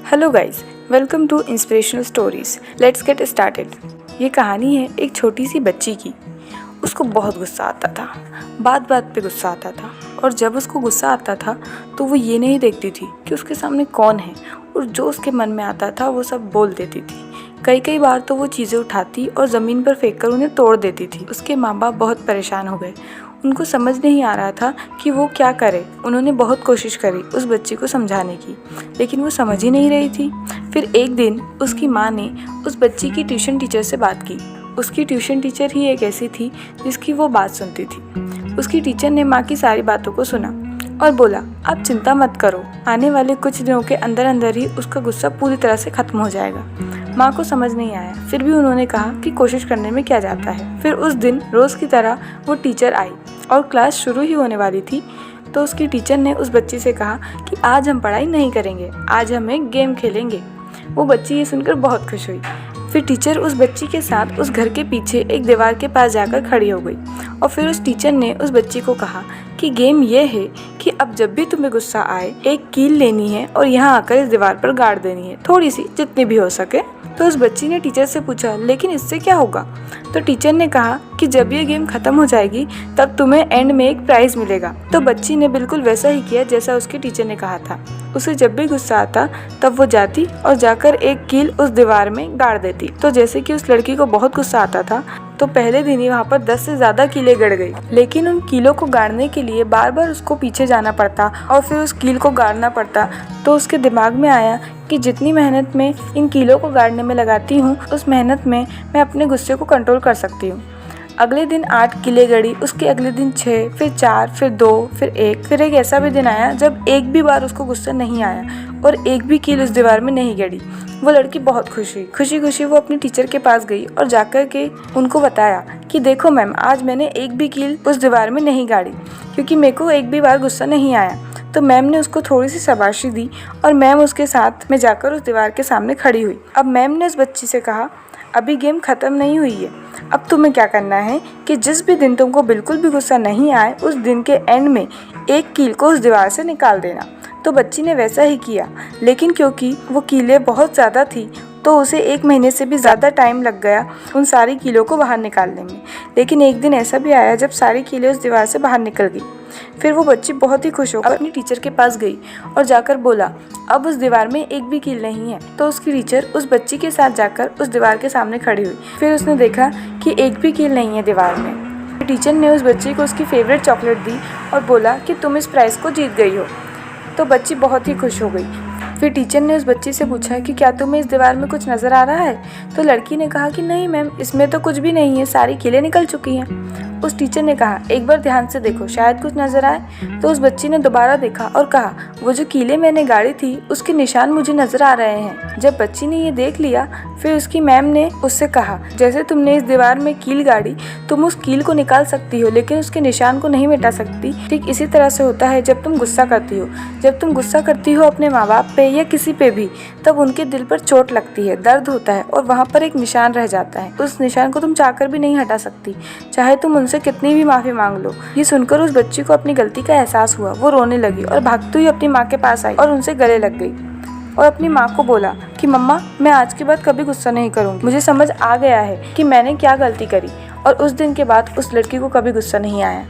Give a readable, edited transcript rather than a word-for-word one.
Hello guys, welcome to inspirational stories. Let's get started. ये कहानी है एक छोटी सी बच्ची की। उसको बहुत गुस्सा आता था, बात बात पे गुस्सा आता था। और जब उसको गुस्सा आता था तो वो ये नहीं देखती थी कि उसके सामने कौन है, और जो उसके मन में आता था वो सब बोल देती थी। कई बार तो वो चीज़ें उठाती और ज़मीन पर फेंक कर उन्हें तोड़ देती थी। उसके माँ बाप बहुत परेशान हो गए। उनको समझ नहीं आ रहा था कि वो क्या करे। उन्होंने बहुत कोशिश करी उस बच्ची को समझाने की, लेकिन वो समझ ही नहीं रही थी। फिर एक दिन उसकी माँ ने उस बच्ची की ट्यूशन टीचर से बात की। उसकी ट्यूशन टीचर ही एक ऐसी थी जिसकी वो बात सुनती थी। उसकी टीचर ने माँ की सारी बातों को सुना और बोला, आप चिंता मत करो, आने वाले कुछ दिनों के अंदर अंदर ही उसका गुस्सा पूरी तरह से ख़त्म हो जाएगा। माँ को समझ नहीं आया, फिर भी उन्होंने कहा कि कोशिश करने में क्या जाता है। फिर उस दिन रोज़ की तरह वो टीचर आई और क्लास शुरू ही होने वाली थी। तो उसकी टीचर ने उस बच्ची से कहा कि आज हम पढ़ाई नहीं करेंगे, आज हम एक गेम खेलेंगे। वो बच्ची ये सुनकर बहुत खुश हुई। फिर टीचर उस बच्ची के साथ उस घर के पीछे एक दीवार के पास जाकर खड़ी हो गई। और फिर उस टीचर ने उस बच्ची को कहा कि गेम ये है कि अब जब भी तुम्हें गुस्सा आए, एक कील लेनी है और यहाँ आकर इस दीवार पर गाड़ देनी है, थोड़ी सी, जितनी भी हो सके। तो उस बच्ची ने टीचर से पूछा, लेकिन इससे क्या होगा? तो टीचर ने कहा कि जब ये गेम खत्म हो जाएगी तब तुम्हें एंड में एक प्राइज मिलेगा। तो बच्ची ने बिल्कुल वैसा ही किया जैसा उसके टीचर ने कहा था। उसे जब भी गुस्सा आता तब वो जाती और जाकर एक कील उस दीवार में गाड़ देती। तो जैसे कि उस लड़की को बहुत गुस्सा आता था, तो पहले दिन ही वहाँ पर 10 से ज़्यादा कीलें गड़ गई। लेकिन उन कीलों को गाड़ने के लिए बार बार उसको पीछे जाना पड़ता और फिर उस कील को गाड़ना पड़ता। तो उसके दिमाग में आया कि जितनी मेहनत मैं इन कीलों को गाड़ने में लगाती हूँ, उस मेहनत में मैं अपने गुस्से को कंट्रोल कर सकती हूँ। अगले दिन 8 कीलें गड़ी, उसके अगले दिन 6, फिर 4, फिर 2, फिर 1। फिर एक ऐसा भी दिन आया जब एक भी बार उसको गुस्सा नहीं आया और एक भी कील उस दीवार में नहीं गड़ी। वो लड़की बहुत खुश हुई। खुशी खुशी वो अपनी टीचर के पास गई और जाकर के उनको बताया कि देखो मैम, आज मैंने एक भी कील उस दीवार में नहीं गाड़ी, क्योंकि मेरे को एक भी बार गुस्सा नहीं आया। तो मैम ने उसको थोड़ी सी शाबाशी दी और मैम उसके साथ में जाकर उस दीवार के सामने खड़ी हुई। अब मैम ने उस बच्ची से कहा, अभी गेम ख़त्म नहीं हुई है, अब तुम्हें क्या करना है कि जिस भी दिन तुमको बिल्कुल भी गुस्सा नहीं आए, उस दिन के एंड में एक कील को उस दीवार से निकाल देना। तो बच्ची ने वैसा ही किया, लेकिन क्योंकि वो कीलें बहुत ज़्यादा थी तो उसे 1 महीने से भी ज़्यादा टाइम लग गया उन सारी कीलों को बाहर निकालने में। लेकिन एक दिन ऐसा भी आया जब सारी कीलें उस दीवार से बाहर निकल गई। फिर वो बच्ची बहुत ही खुश होकर अपनी टीचर के पास गई और जाकर बोला, अब उस दीवार में एक भी कील नहीं है। तो उसकी टीचर उस बच्ची के साथ जाकर उस दीवार के सामने खड़ी हुई। फिर उसने देखा कि एक भी कील नहीं है दीवार में। टीचर ने उस बच्ची को उसकी फेवरेट चॉकलेट दी और बोला कि तुम इस प्राइज़ को जीत गई हो। तो बच्ची बहुत ही खुश हो गई। फिर टीचर ने उस बच्ची से पूछा कि क्या तुम्हें इस दीवार में कुछ नज़र आ रहा है? तो लड़की ने कहा कि नहीं मैम, इसमें तो कुछ भी नहीं है, सारी कीलें निकल चुकी हैं। उस टीचर ने कहा, एक बार ध्यान से देखो, शायद कुछ नज़र आए। तो उस बच्ची ने दोबारा देखा और कहा, वो जो कीलें मैंने गाड़ी थी उसके निशान मुझे नज़र आ रहे हैं। जब बच्ची ने ये देख लिया, फिर उसकी मैम ने उससे कहा, जैसे तुमने इस दीवार में कील गाड़ी, तुम उस कील को निकाल सकती हो लेकिन उसके निशान को नहीं मिटा सकती। ठीक इसी तरह से होता है जब तुम गुस्सा करती हो। जब तुम गुस्सा करती हो अपने माँ बाप पे या किसी पे भी, तब उनके दिल पर चोट लगती है, दर्द होता है और वहाँ पर एक निशान रह जाता है। उस निशान को तुम चाहकर भी नहीं हटा सकती, चाहे तुम उनसे कितनी भी माफ़ी मांग लो। ये सुनकर उस बच्ची को अपनी गलती का एहसास हुआ। वो रोने लगी और भागती हुई अपनी माँ के पास आई और उनसे गले लग गई और अपनी माँ को बोला कि मम्मा, मैं आज के बाद कभी गुस्सा नहीं करूँगी। मुझे समझ आ गया है कि मैंने क्या गलती करी। और उस दिन के बाद उस लड़की को कभी गुस्सा नहीं आया।